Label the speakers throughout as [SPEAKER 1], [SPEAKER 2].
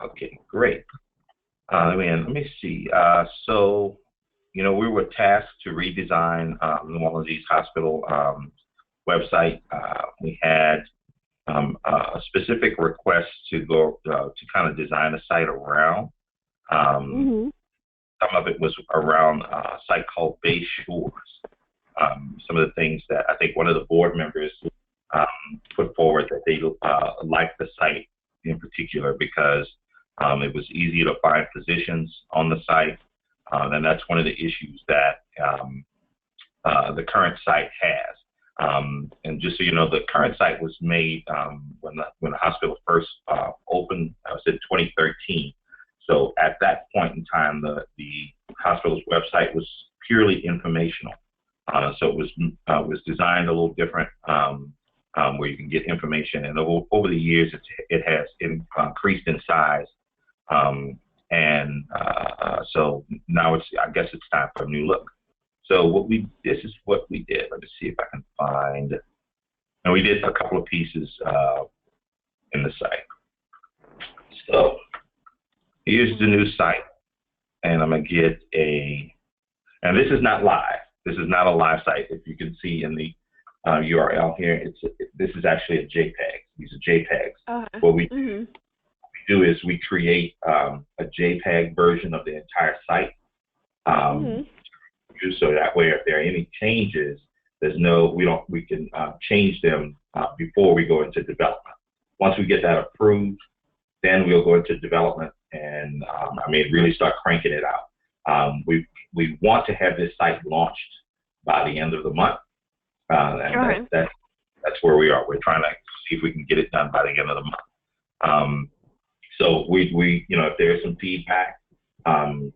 [SPEAKER 1] Okay, great. Let me see. So, we were tasked to redesign New Orleans East Hospital website. We had a specific request to go to kind of design a site around. Um,
[SPEAKER 2] Mhm.
[SPEAKER 1] some of it was around a site called Bay Shores. Some of the things that I think one of the board members put forward that they liked the site in particular because it was easy to find positions on the site, and that's one of the issues that the current site has. And just so you know, the current site was made when the hospital first opened. I was in 2013. So at that point in time, the hospital's website was purely informational. So it was designed a little different, where you can get information. And over the years, it has increased in size. So now I guess it's time for a new look. So this is what we did. Let me see if I can find. And we did a couple of pieces in the site. So here's the new site, and I'm gonna get and this is not live. This is not a live site. If you can see in the URL here, this is actually a JPEG. These are JPEGs. What we do is we create a JPEG version of the entire site. So that way, if there are any changes, we can change them before we go into development. Once we get that approved, then we'll go into development and really start cranking it out. We want to have this site launched by the end of the month, and that's where we are. We're trying to see if we can get it done by the end of the month. So if there's some feedback,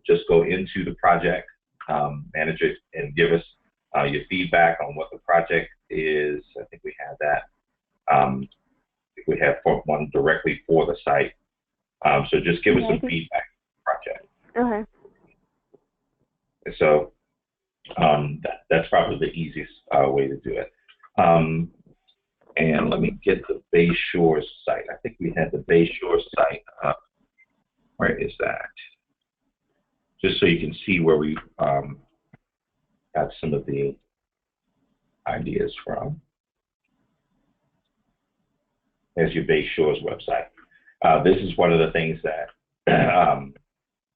[SPEAKER 1] just go into the project manager and give us your feedback on what the project is. I think we have that. I think we have one directly for the site. So just give us some feedback on the project. Okay. So that's probably the easiest way to do it. And let me get the Bay Shores site. I think we had the Bay Shores site. Where is that? Just so you can see where we got some of the ideas from. There's your Bay Shores website. This is one of the things that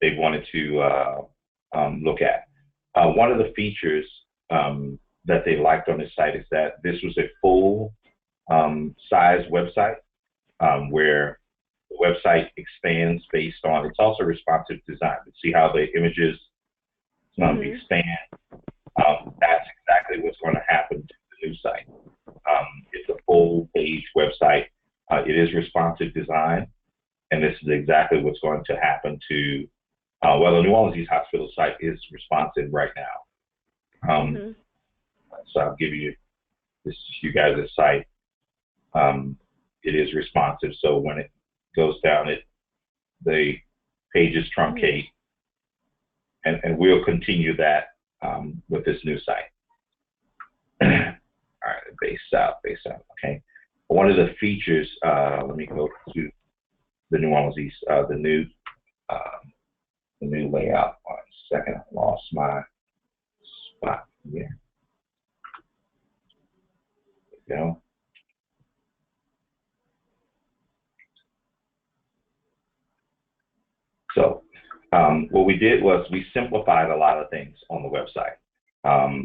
[SPEAKER 1] they wanted to look at. One of the features that they liked on this site is that this was a full size website where the website expands based on, it's also responsive design. See how the images expand? That's exactly what's going to happen to the new site. It's a full page website. It is responsive design, and this is exactly what's going to happen to, the New Orleans East Hospital site is responsive right now. So I'll give you you guys a site. It is responsive, so when it goes down, the pages truncate, and we'll continue that with this new site. All right, base south, okay. One of the features, let me go to the New Orleans East, the new layout. 1 second, I lost my spot here. There we go. So what we did was we simplified a lot of things on the website.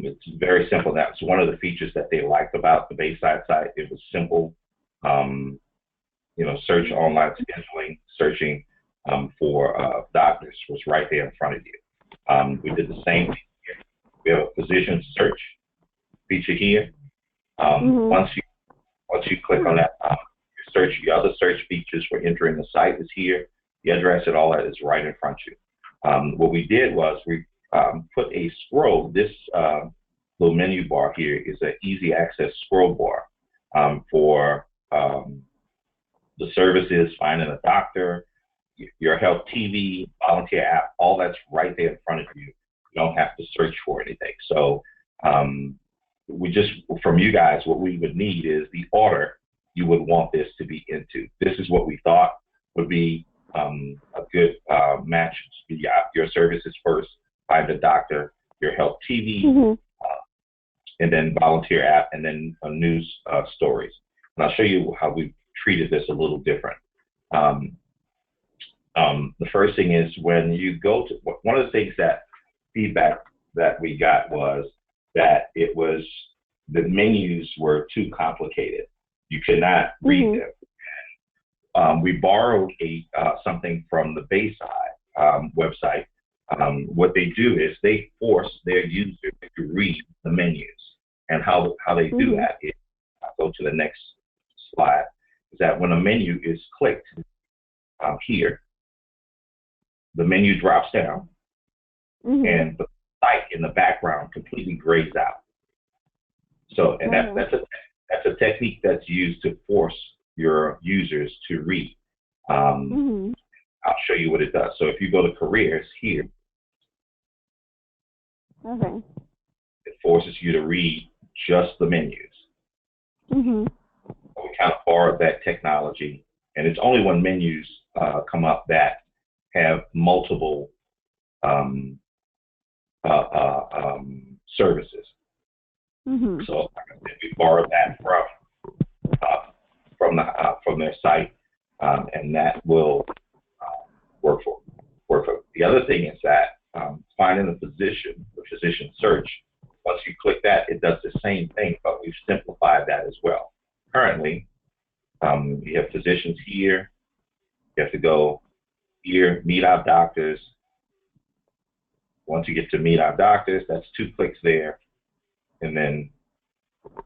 [SPEAKER 1] It's very simple. That's one of the features that they liked about the Bayside site. It was simple. Search online scheduling, searching for doctors was right there in front of you. We did the same thing here. We have a physician search feature here. Once you click on that, your other search features for entering the site is here. The address and all that is right in front of you. What we did was we put a scroll. This little menu bar here is an easy access scroll bar for the services, finding a doctor, your health TV, volunteer app, all that's right there in front of you. You don't have to search for anything. So from you guys, what we would need is the order you would want this to be into. This is what we thought would be your services first, find a doctor, your health TV, and then volunteer app, and then news stories. And I'll show you how we treated this a little different. The first thing is when you go to, one of the things that feedback that we got was that the menus were too complicated. You could not read them. We borrowed something from the Bayside website. What they do is they force their users to read the menus. And how they do that is, I'll go to the next slide, is that when a menu is clicked here, the menu drops down and the site in the background completely grays out. So, and that's a technique that's used to force your users to read. I'll show you what it does. So if you go to careers here, it forces you to read just the menus. We kind of borrowed that technology, and it's only when menus come up that have multiple services. So like I said, we borrowed that from their site, and that will work for. The other thing is that finding the physician search. Once you click that, it does the same thing, but we've simplified that as well. Currently, you have physicians here. You have to go here, meet our doctors. Once you get to meet our doctors, that's 2 clicks there. And then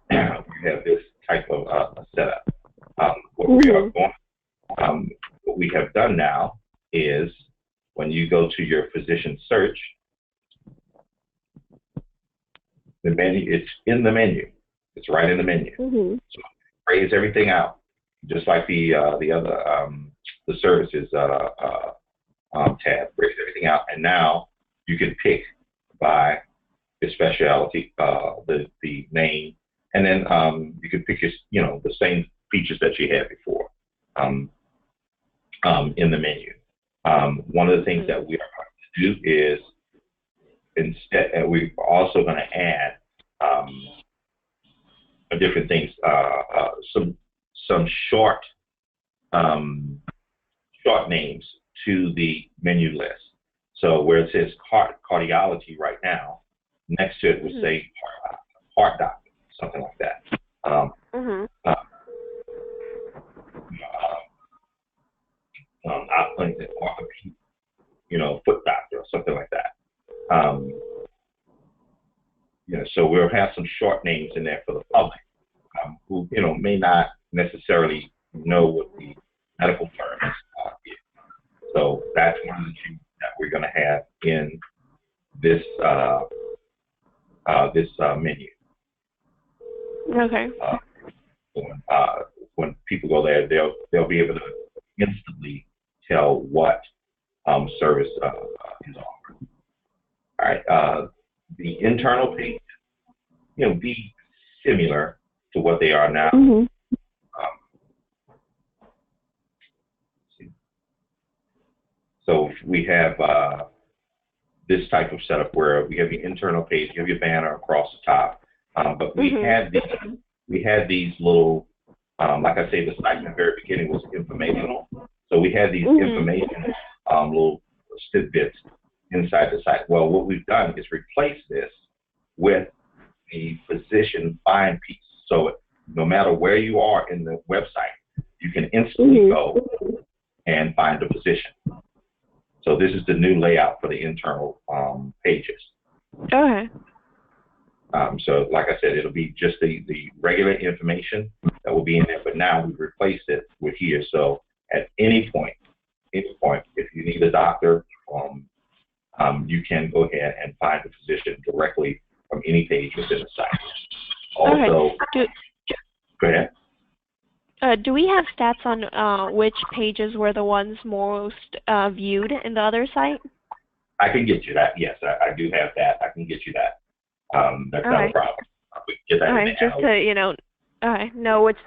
[SPEAKER 1] we have this type of setup. What we have done now is when you go to your physician search, the menu, it's in the menu. It's right in the menu. So it grays everything out, just like the other the services tab grays everything out, and now you can pick by the specialty, the name, and then you can pick the same features that you had before in the menu. One of the things that we are going to do is instead, we're also going to add different things, some short names to the menu list. So where it says cardiology right now, next to it would say heart doctor, something like that. Orthopedic, foot doctor or something like that. So we'll have some short names in there for the public who may not necessarily know what the medical terms is. So that's one of the things that we're going to have in this menu.
[SPEAKER 2] Okay.
[SPEAKER 1] When people go there, they'll be able to instantly tell what service is offered. All right. The internal page, be similar to what they are now. So we have this type of setup where we have your internal page, you have your banner across the top, but we had these little, like I say, the site in the very beginning was informational. So we had these information little tidbits inside the site. Well, what we've done is replace this with the physician find piece. So no matter where you are in the website, you can instantly go and find a physician. So this is the new layout for the internal pages.
[SPEAKER 2] Okay.
[SPEAKER 1] So like I said, it'll be just the regular information that will be in there, but now we've replaced it with here. So at any point, if you need a doctor, you can go ahead and find the physician directly from any page within the site. Also, go ahead.
[SPEAKER 2] Do we have stats on which pages were the ones most viewed in the other site?
[SPEAKER 1] I can get you that. Yes, I do have that. I can get you that. That's not a problem. We can get that in
[SPEAKER 2] just to know which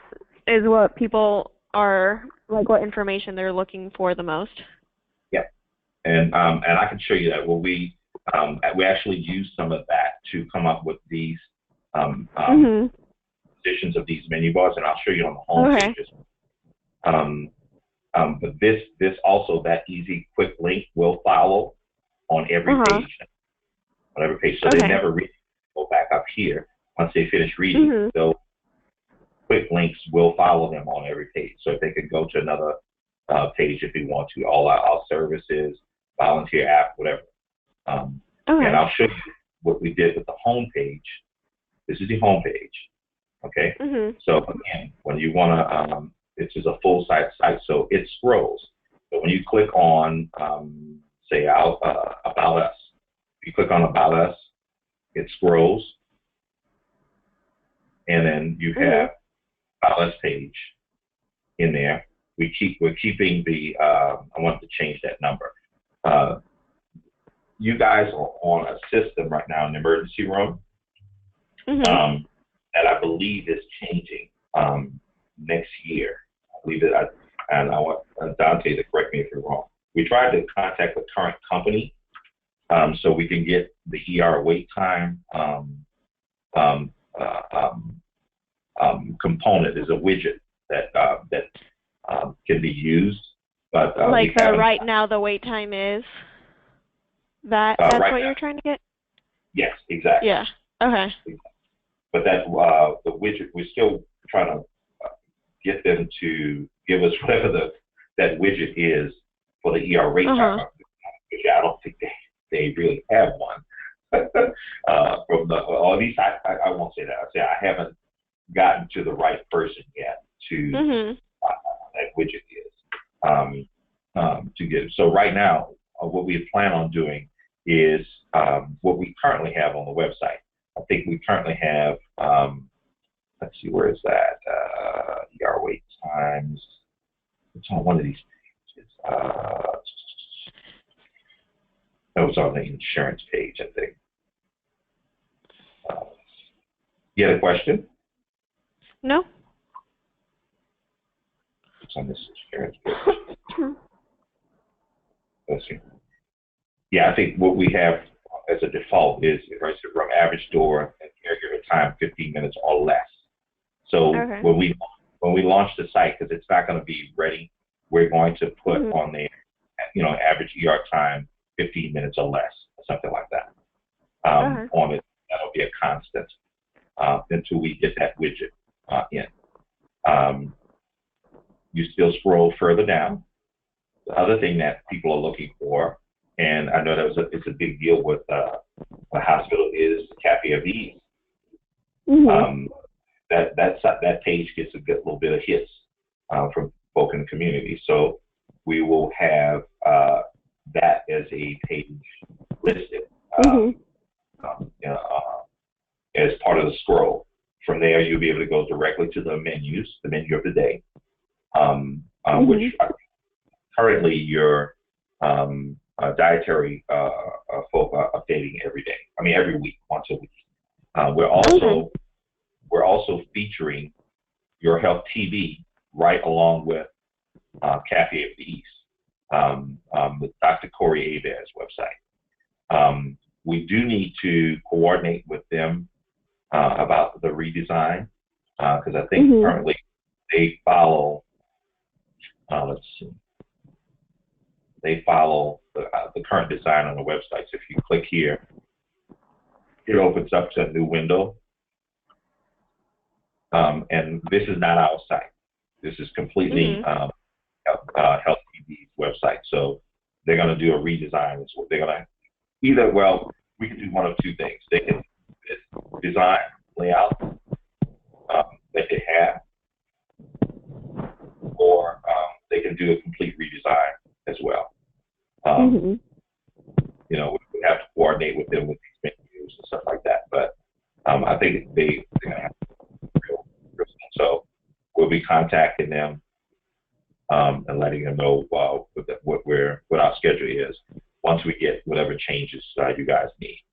[SPEAKER 2] is what people are, like what information they're looking for the most.
[SPEAKER 1] Yeah. And I can show you that. Well, we actually used some of that to come up with these positions of these menu bars, and I'll show you on the home pages. But this also, that easy quick link will follow on every page, on every page. So they never read. Go back up here. Once they finish reading, those quick links will follow them on every page. So if they could go to another page if they want to, all our services, volunteer app, whatever. And I'll show you what we did with the home page. This is the home page. Okay. So again, when you want to, this is a full site, so it scrolls. So when you click on, say, About Us, if you click on About Us, it scrolls, and then you have About Us page in there. We're keeping the. I want to change that number. You guys are on a system right now in the emergency room, that I believe is changing next year. I believe that, and I want Dante to correct me if you're wrong. We tried to contact the current company so we can get the ER wait time component is a widget that can be used, but
[SPEAKER 2] like right now the wait time is that's right what you're trying to get.
[SPEAKER 1] Yes, exactly.
[SPEAKER 2] Yeah. Okay.
[SPEAKER 1] But that the widget, we're still trying to get them to give us whatever that widget is for the ER rate time. Which I don't think they really have one. From the, or at least I won't say that. I say I haven't gotten to the right person yet to that widget is to get. So right now, what we plan on doing is what we currently have on the website. I think we currently have, let's see, where is that? ER wait times. It's on one of these pages. That was on the insurance page, I think. You had a question?
[SPEAKER 2] No.
[SPEAKER 1] It's on this insurance page. Let's see. Yeah, I think what we have as a default is from average door and caregiver time 15 minutes or less. So when we launch the site, because it's not going to be ready, we're going to put on there, average ER time 15 minutes or less, or something like that. On it, that'll be a constant until we get that widget in. You still scroll further down. The other thing that people are looking for, and I know it's a big deal with the hospital, is Cafe of Ease. That page gets a good little bit of hits from folk in the community. So we will have that as a page listed as part of the scroll. From there, you'll be able to go directly to the menu of the day, which currently your dietary folk are updating every day. I mean, every week, once a week. We're also featuring Your Health TV right along with Cafe of the East with Dr. Corey Abear's website. We do need to coordinate with them about the redesign because I think currently they follow. Let's see. They follow the current design on the website. So if you click here, it opens up to a new window. And this is not our site. This is completely Health TV's website. So they're going to do a redesign. They're going to we can do one of two things. They can design layout that they have, or they can do a complete redesign as well. We have to coordinate with them with these menus and stuff like that. But I think they're going to have real. So we'll be contacting them and letting them know what our schedule is once we get whatever changes you guys need.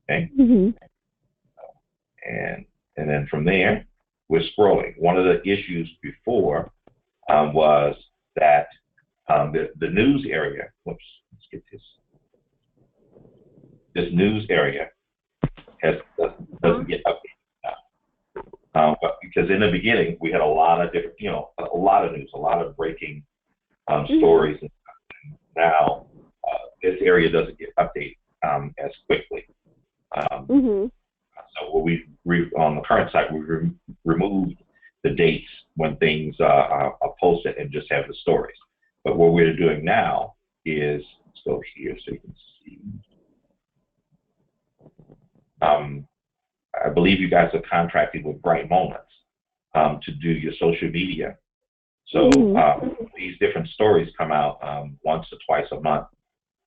[SPEAKER 1] Okay. And then from there, we're scrolling. One of the issues before was that the news area. Whoops. get this news area doesn't get updated now. But because in the beginning we had a lot of different, a lot of news, a lot of breaking stories. And now this area doesn't get updated as quickly. So what we've on the current site, we've removed the dates when things are posted and just have the stories. But what we're doing now is, let's go here so you can see. I believe you guys are contracted with Bright Moments to do your social media. So these different stories come out once or twice a month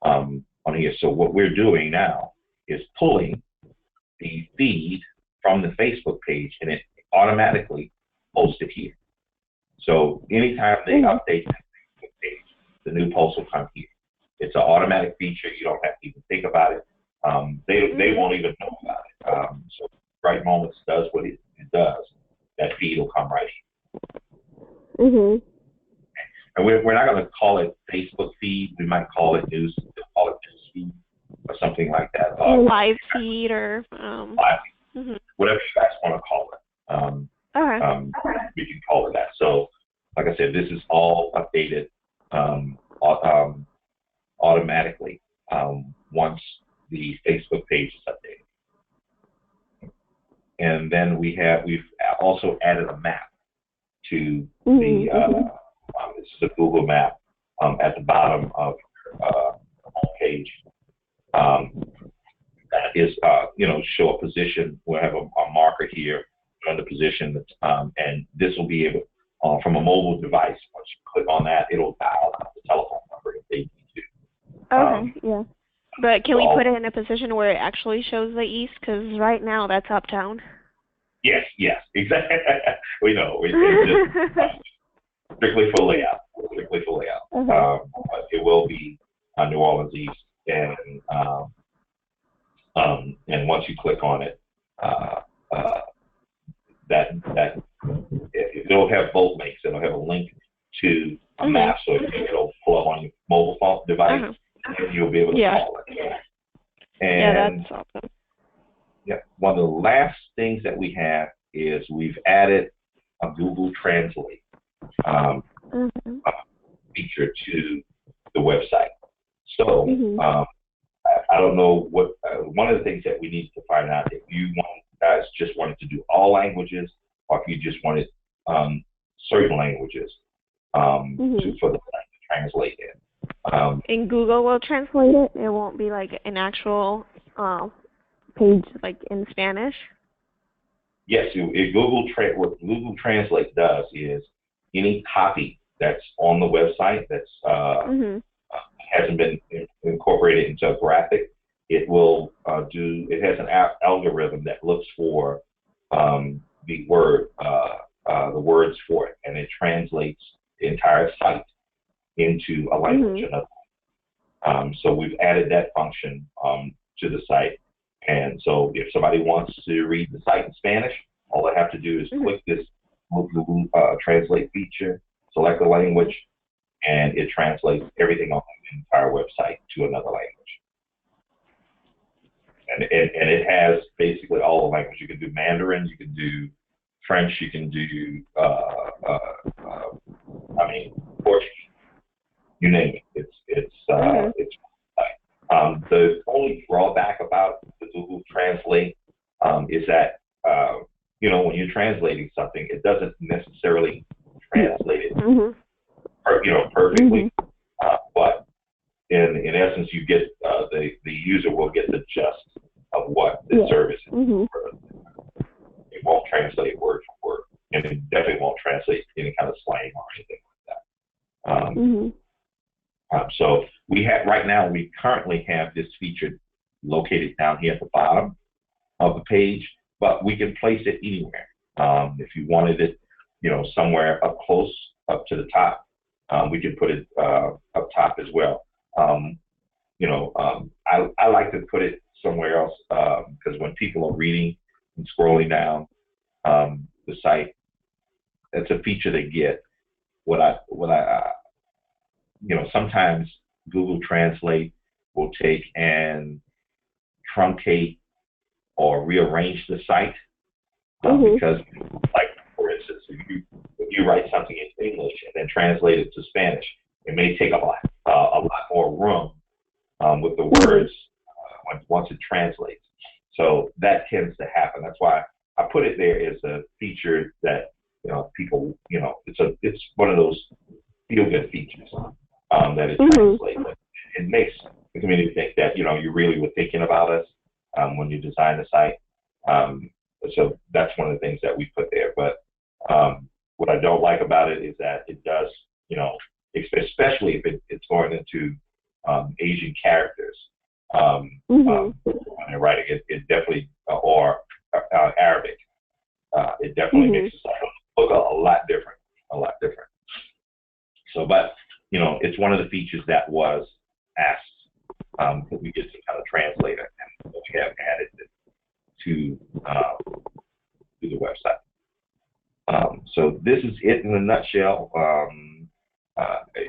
[SPEAKER 1] on here. So what we're doing now is pulling the feed from the Facebook page, and it automatically posts it here. So anytime they update the Facebook page, the new post will come here. It's an automatic feature. You don't have to even think about it. They won't even know about it. So Bright Moments does what it does. That feed will come right here. And we're not going to call it Facebook feed. We might call it news. We'll call it news feed or something like that.
[SPEAKER 2] Live feed or
[SPEAKER 1] live feed. Whatever you guys want to call it. We can call it that. So, like I said, this is all updated automatically once the Facebook page is updated. And then we've also added a map to the this is a Google map at the bottom of the home page. That is, show a position. We'll have a marker here on the position, and this will be able, from a mobile device, once you click on that, it'll dial out the telephone number if they need to.
[SPEAKER 2] Yeah. But can we put it in a position where it actually shows the east? Because right now that's uptown.
[SPEAKER 1] Yes, exactly. We know. It's just strictly for layout. But it will be New Orleans East, and once you click on it, it'll have both links. It'll have a link to a map, so it'll pull up on your mobile phone device, and you'll be able to call it. And
[SPEAKER 2] that's awesome.
[SPEAKER 1] One of the last things that we have is we've added a Google Translate feature to the website. So I don't know what one of the things that we need to find out, if you guys just wanted to do all languages, or if you just wanted certain languages for the site to translate in.
[SPEAKER 2] And Google will translate it. It won't be like an actual page like in Spanish.
[SPEAKER 1] Yes, what Google Translate does is any copy that's on the website that's hasn't been incorporated into a graphic, it will it has an algorithm that looks for the words for it, and it translates the entire site into a language. So we've added that function to the site, and so if somebody wants to read the site in Spanish, all they have to do is click this Google Translate feature, select the language, and it translates everything on the entire website to another language. And it has basically all the languages. You can do Mandarin, you can do French, you can do Portuguese, you name it. It's the only drawback about the Google Translate is that when you're translating something, it doesn't necessarily translate it perfectly, but in essence, you get the user will get the gist of what the service is. It won't translate word for word, and it definitely won't translate any kind of slang or anything like that. So we currently have this feature located down here at the bottom of the page, but we can place it anywhere. If you wanted it, somewhere up close, up to the top, we can put it up top as well. I like to put it somewhere else because when people are reading and scrolling down the site, it's a feature they get. Sometimes Google Translate will take and truncate or rearrange the site because, like, for instance, if you write something in English and then translate it to Spanish, it may take a lot more room with the words once it translates. So that tends to happen. That's why I put it there as a feature that people it's one of those feel-good features that it translates. It makes the community think that you really were thinking about us when you design the site. So that's one of the things that we put there. But what I don't like about it is that it does, especially if it's going into Asian characters when they're writing it definitely, or Arabic, it definitely makes the site look a lot different, So, but it's one of the features that was asked that we get to kind of translate it, and we have added it to the website. So this is it in a nutshell.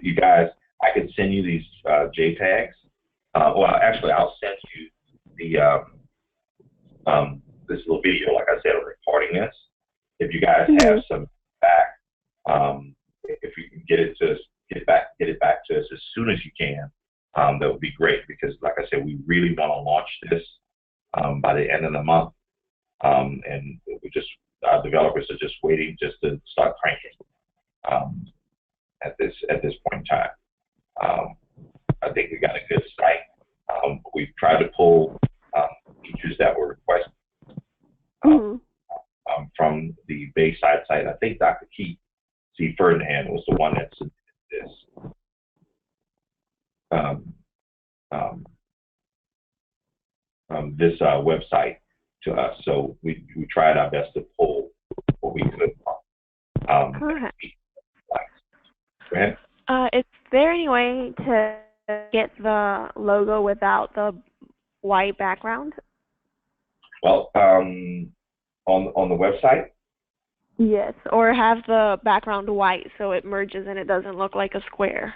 [SPEAKER 1] You guys, I can send you these JPEGs. Well, actually, I'll send you the this little video. Like I said, I'm recording this. If you guys have some back, if you can get it back to us as soon as you can, that would be great. Because, like I said, we really want to launch this by the end of the month, and our developers are just waiting just to start cranking at this point in time. I think we got a good site. We've tried to pull features that were requested from the Bayside site. I think Dr. Keith C. Ferdinand was the one that submitted this website to us. So we tried our best to pull what we could. Go ahead.
[SPEAKER 2] Is there any way to get the logo without the white background?
[SPEAKER 1] Well, on the website?
[SPEAKER 2] Yes, or have the background white so it merges and it doesn't look like a square.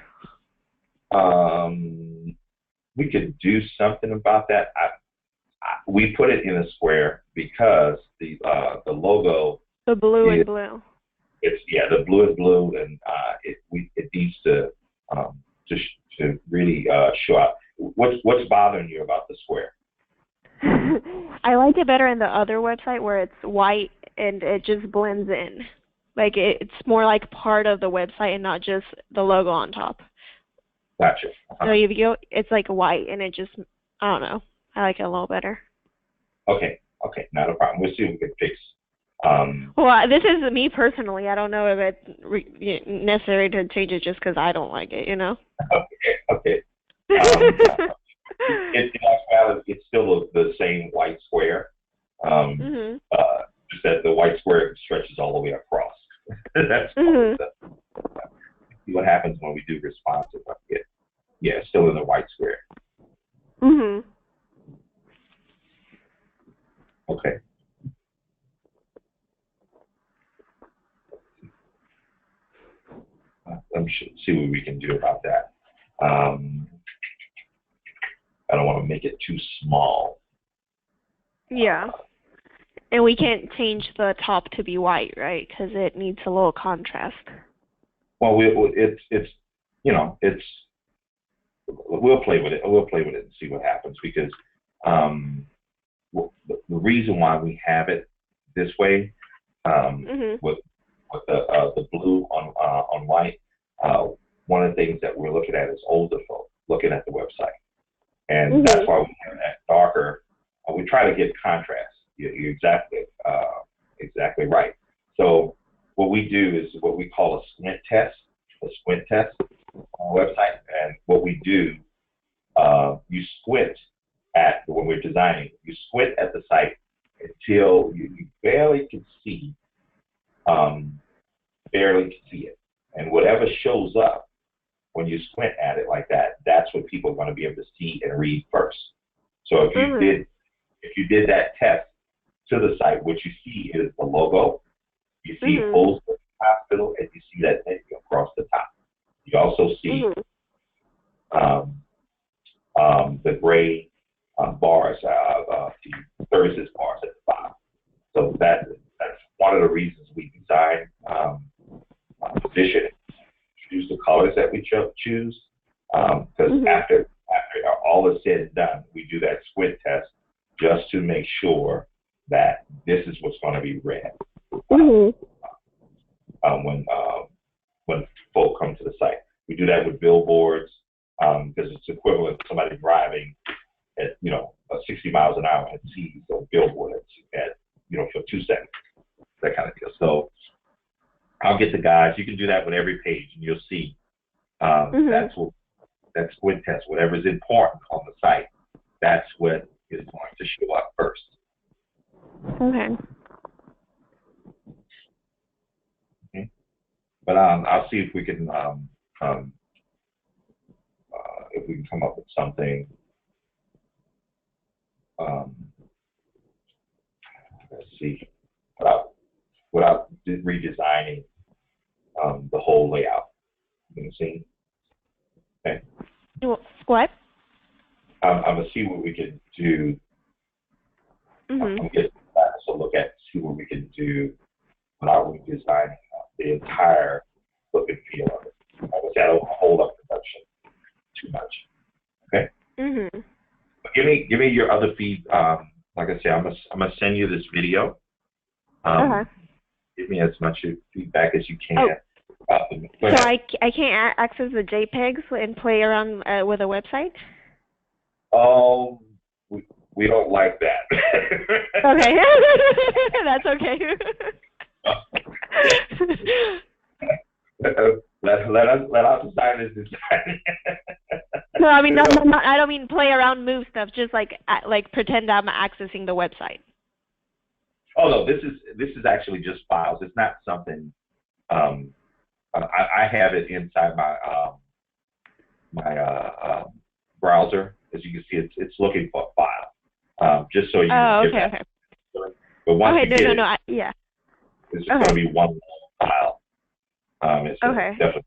[SPEAKER 1] We could do something about that. We put it in a square because the logo.
[SPEAKER 2] The blue and blue.
[SPEAKER 1] The blue is blue, and it needs to really show up. What's bothering you about the square?
[SPEAKER 2] I like it better in the other website where it's white and it just blends in. Like it's more like part of the website and not just the logo on top.
[SPEAKER 1] Gotcha.
[SPEAKER 2] So if you go, it's like white and it just, I don't know. I like it a little better.
[SPEAKER 1] Okay, not a problem. We'll see if we can fix.
[SPEAKER 2] Well, this is me personally. I don't know if it's necessary to change it just because I don't like it,
[SPEAKER 1] Okay. It's still the same white square. Just that the white square stretches all the way across. That's see what happens when we do responsive. Yeah, it's still in the white square. Okay. Let me see what we can do about that. I don't want to make it too small.
[SPEAKER 2] Yeah. And we can't change the top to be white, right? Because it needs a little contrast.
[SPEAKER 1] Well, we'll play with it. We'll play with it and see what happens, because the reason why we have it this way with the blue on white, one of the things that we're looking at is older folk looking at the website, and that's why we have that darker. We try to get contrast. You're exactly right. So what we do is what we call a squint test on our website, and what we do, you squint when we're designing, you squint at the site until you barely can see it, and whatever shows up when you squint at it like that, that's what people are going to be able to see and read first. So if you did that test to the site, what you see is the logo. You see Full Service Hospital, and you see that menu across the top. You also see the gray bars, the services bars at the bottom. So that's one of the reasons we design position, choose the colors that we choose, because after all is said and done, we do that squint test just to make sure that this is what's going to be read when folk come to the site. We do that with billboards because it's equivalent to somebody driving at 60 miles an hour and sees a billboard at for 2 seconds, that kind of deal. So I'll get the guys. You can do that with every page, and you'll see that squint test, whatever is important on the site, that's what is going to show up first.
[SPEAKER 2] Okay.
[SPEAKER 1] But I'll see if we can come up with something. Let's see, without redesigning the whole layout. You see? Okay.
[SPEAKER 2] What?
[SPEAKER 1] I'm gonna see what we can do. I'm gonna get a look at see what we can do without redesigning the entire look and feel of it. Obviously, I don't hold up production too much. Okay. But give me your other feed. Like I said, I'm gonna send you this video. Give me as much feedback as you can.
[SPEAKER 2] So I can't access the JPEGs and play around with a website?
[SPEAKER 1] Oh, we don't like that.
[SPEAKER 2] Okay. That's okay.
[SPEAKER 1] let our designers decide.
[SPEAKER 2] No, I mean, I don't mean play around, move stuff. Just like pretend I'm accessing the website.
[SPEAKER 1] Oh no, this is actually just files. It's not something. I have it inside my browser. As you can see, it's looking for a file. Just so you can get that. But once you get it,
[SPEAKER 2] yeah.
[SPEAKER 1] It's just going to be one long file. It's definitely.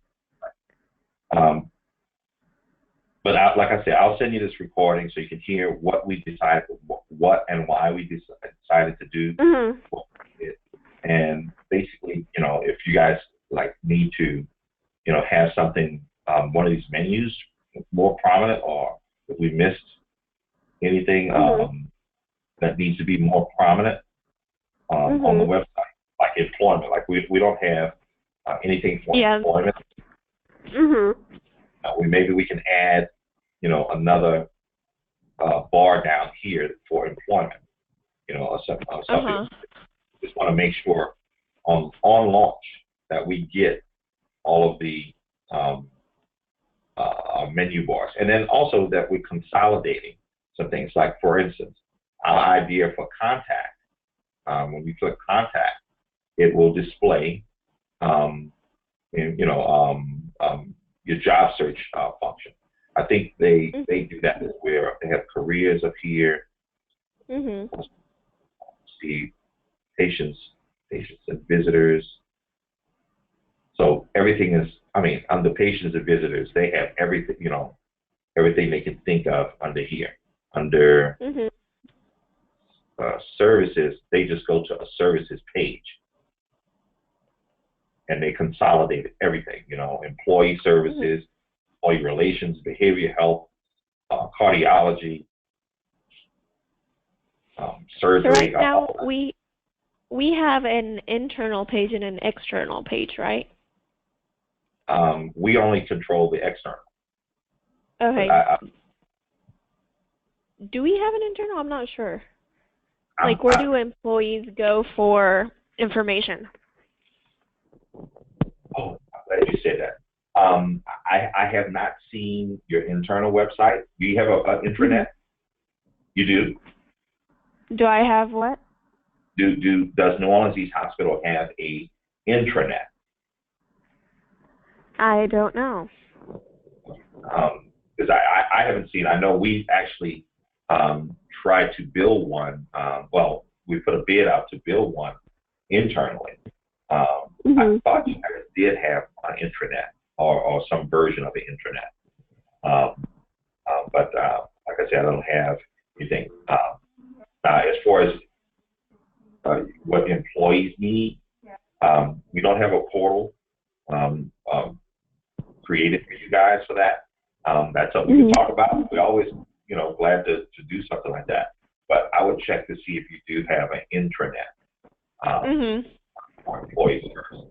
[SPEAKER 1] But like I said, I'll send you this recording so you can hear what we decided, what and why we decided to do. What we did. And basically, if you guys need to, have something, one of these menus more prominent, or if we missed anything that needs to be more prominent on the website, like employment, like we don't have anything for employment. Maybe we can add, another bar down here for employment, or something. Just want to make sure on launch that we get all of the menu bars, and then also that we're consolidating some things. Like, for instance, our idea for contact. When we click contact, it will display, your job search function. I think they do that where they have careers up here. See patients and visitors. So everything is, under patients and visitors, they have everything, everything they can think of under here. Under services, they just go to a services page. And they consolidated everything, employee services, employee relations, behavioral health, cardiology, surgery.
[SPEAKER 2] So right now we have an internal page and an external page, right?
[SPEAKER 1] We only control the external.
[SPEAKER 2] Okay. Do we have an internal? I'm not sure. Where do employees go for information?
[SPEAKER 1] Oh, I'm glad you said that. I have not seen your internal website. Do you have an intranet? You do?
[SPEAKER 2] Do I have what?
[SPEAKER 1] Does New Orleans East Hospital have a intranet?
[SPEAKER 2] I don't know.
[SPEAKER 1] Because I haven't seen. I know we actually tried to build one. We put a bid out to build one internally. I thought you guys did have an intranet or some version of an intranet. But like I I said, I don't have anything. As far as what employees need, we don't have a portal created for you guys for that. That's something we can talk about. We're always, glad to do something like that. But I would check to see if you do have an intranet for employees first.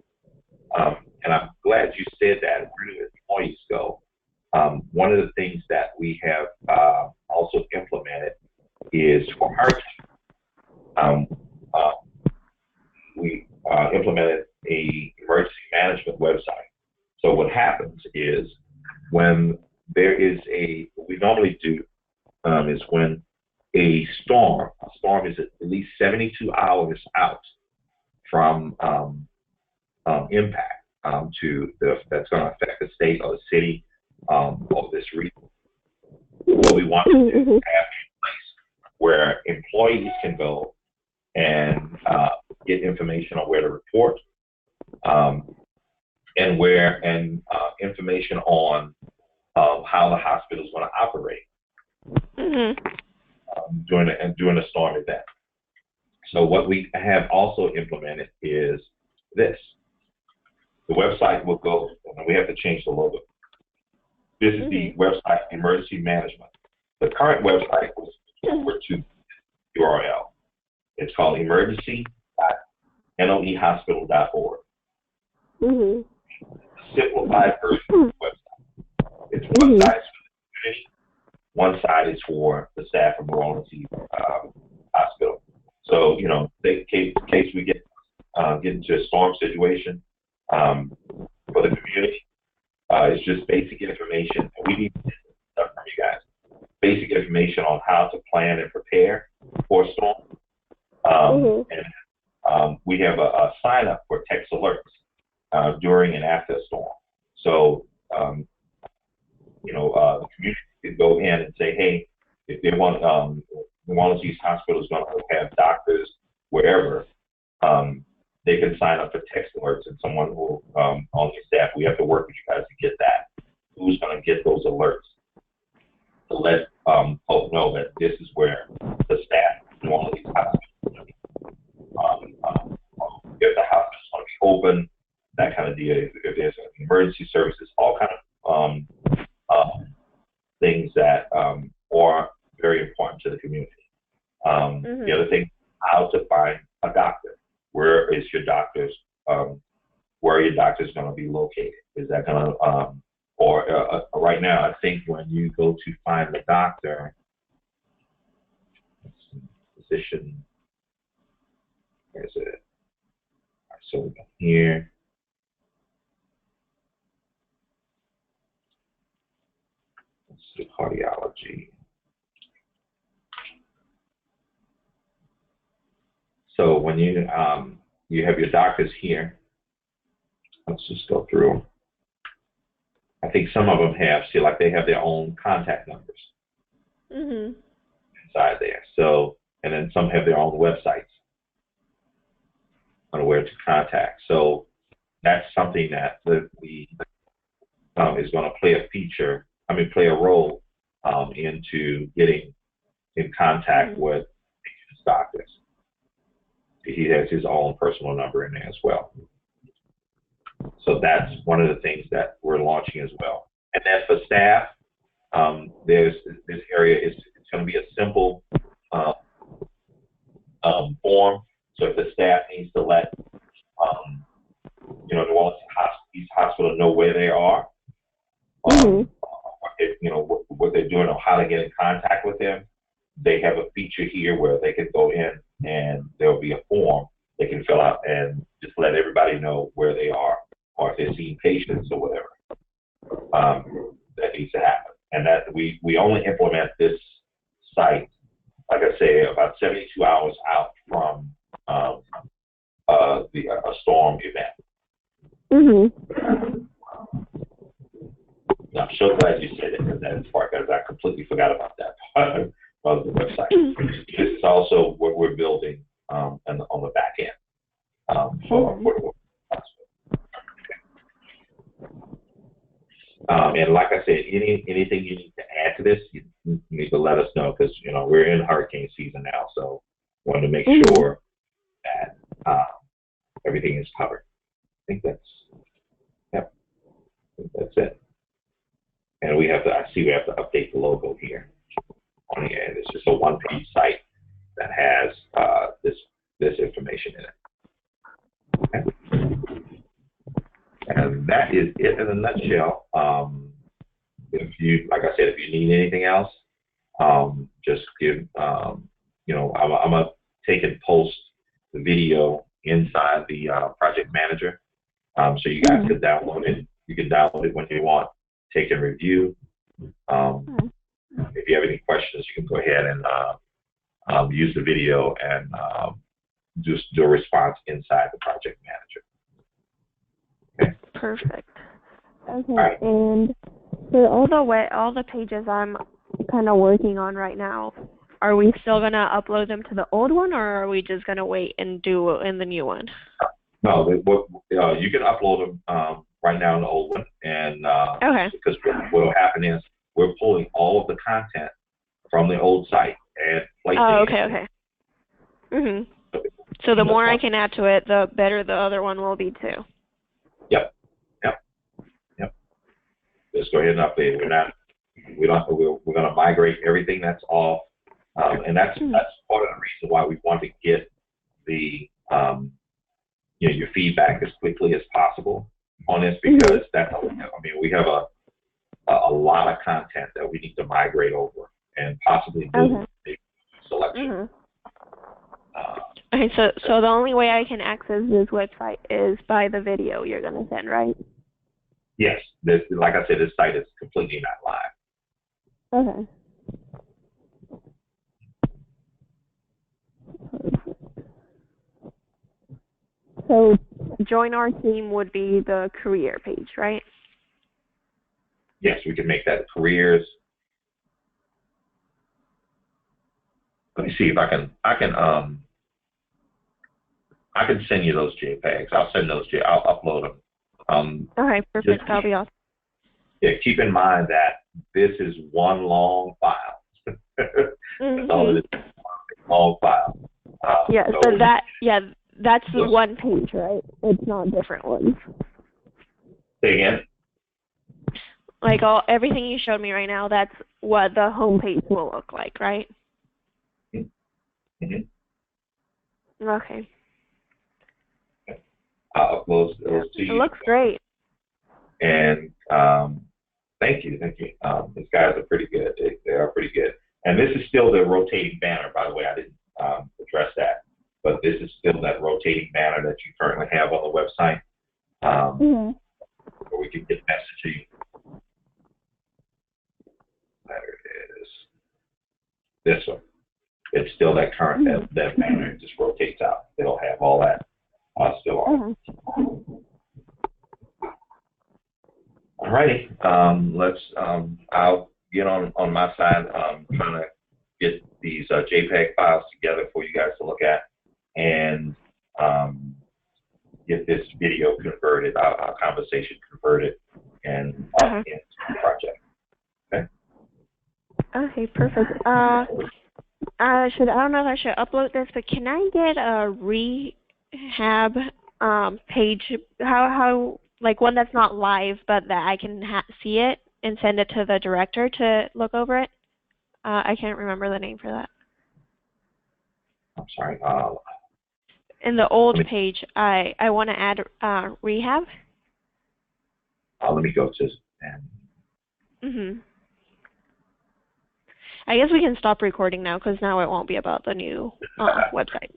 [SPEAKER 1] And I'm glad you said that. Where do employees go? One of the things that we have also implemented is for our team. We implemented a emergency management website. So what happens is when there is what we normally do is when a storm is at least 72 hours out from impact that's going to affect the state or the city of this region. What we want to do is have a place where employees can go and get information on where to report, and information on how the hospital is going to operate during a storm event. So what we have also implemented is this. The website will go, and we have to change the logo. This is the website emergency management. The current website was over to URL. It's called emergency.noehospital.org. Simplified version of the website. It's one side for the community, one side is for the staff of New Orleans Hospital. So, in case we get into a storm situation, for the community, it's just basic information. We need stuff from you guys. Basic information on how to plan and prepare for a storm. And we have a sign up for text alerts during and after a storm. So, the community can go in and say, hey, if they want, one of these hospitals going to have doctors wherever, they can sign up for text alerts, and someone will, on the staff, we have to work with you guys to get that. Who's going to get those alerts to let folks know that this is where the staff in one of these hospitals, if the hospital is going to be open, that kind of deal. If there's emergency services, all kind of things that are very important to the community. The other thing, how to find a doctor. Where is your doctor's? Where are your doctors going to be located? Is that going to, right now, I think when you go to find the doctor, physician, where is it? So we go here. Let's see, cardiology. So when you have your doctors here, let's just go through. I think some of them have, they have their own contact numbers inside there. So, and then some have their own websites on where to contact. So that's something that we is going to play a role into getting in contact with patients' doctors. He has his own personal number in there as well. So that's one of the things that we're launching as well. And then for staff, there's this area it's going to be a simple form. So if the staff needs to let New Orleans East Hospital know where they are, what they're doing or how to get in contact with them, they have a feature here where they can go in and there'll be a form they can fill out and just let everybody know where they are or if they're seeing patients or whatever that needs to happen. And that we only implement this site, like I say, about 72 hours out from a storm event. I'm so glad you said that part because I completely forgot about that part of the website. This is also what we're building on the back end for affordable hospital. And like I said, anything you need to add to this, you need to let us know because we're in hurricane season now, so wanted to make sure that everything is covered. I think yep, I think that's it. And I see we have to update the logo here on the end. It's just a one-page site that has this information in it. Okay. And that is it in a nutshell. Like I said, if you need anything else, just give, I'm gonna take and post the video inside the project manager, so you guys can download it. You can download it when you want, take and review. If you have any questions, you can go ahead and use the video and just do a response inside the project manager. Okay.
[SPEAKER 2] Perfect. Okay,
[SPEAKER 1] right.
[SPEAKER 2] And for all the pages I'm kind of working on right now, are we still gonna upload them to the old one, or are we just gonna wait and do in the new one?
[SPEAKER 1] No, you can upload them right now in the old one, and
[SPEAKER 2] okay.
[SPEAKER 1] Because what will happen is we're pulling all of the content from the old site and placing it.
[SPEAKER 2] Okay. Mhm. So the more I can add to it, the better the other one will be too.
[SPEAKER 1] Yep. Just go ahead and update it. We're going to migrate everything that's off, and that's part of the reason why we want to get the your feedback as quickly as possible on this, because we have a lot of content that we need to migrate over and possibly do selection.
[SPEAKER 2] Okay, so the only way I can access this website is by the video you're going to send, right?
[SPEAKER 1] Yes. Like I said, this site is completely not live.
[SPEAKER 2] Okay. So join our team would be the career page, right?
[SPEAKER 1] Yes, we can make that careers. Let me see if I can send you those JPEGs. I'll send those I'll upload them.
[SPEAKER 2] Okay, perfect. That'll be awesome.
[SPEAKER 1] Yeah, keep in mind that this is one long file. That's all it is. Long file.
[SPEAKER 2] That's the one page, right? It's not different ones.
[SPEAKER 1] Say again?
[SPEAKER 2] Like everything you showed me right now, that's what the home page will look like, right?
[SPEAKER 1] Mm-hmm.
[SPEAKER 2] Okay.
[SPEAKER 1] I'll upload those to you.
[SPEAKER 2] It looks great.
[SPEAKER 1] And thank you. These guys are pretty good. They are pretty good. And this is still the rotating banner, by the way. I didn't address that. But this is still that rotating banner that you currently have on the website, where we can get messaging. There it is. This one. It's still that current that banner. It just rotates out. It'll have all that still on. All righty. I'll get on my side, trying to get these JPEG files together for you guys to look at, and get this video converted, our conversation converted, and into the project. Okay.
[SPEAKER 2] Okay, perfect. I don't know if I should upload this, but can I get a rehab page? How like one that's not live, but that I can see it and send it to the director to look over it? I can't remember the name for that.
[SPEAKER 1] I'm sorry.
[SPEAKER 2] In the old page, I want to add rehab.
[SPEAKER 1] Let me go to.
[SPEAKER 2] I guess we can stop recording now because now it won't be about the new website.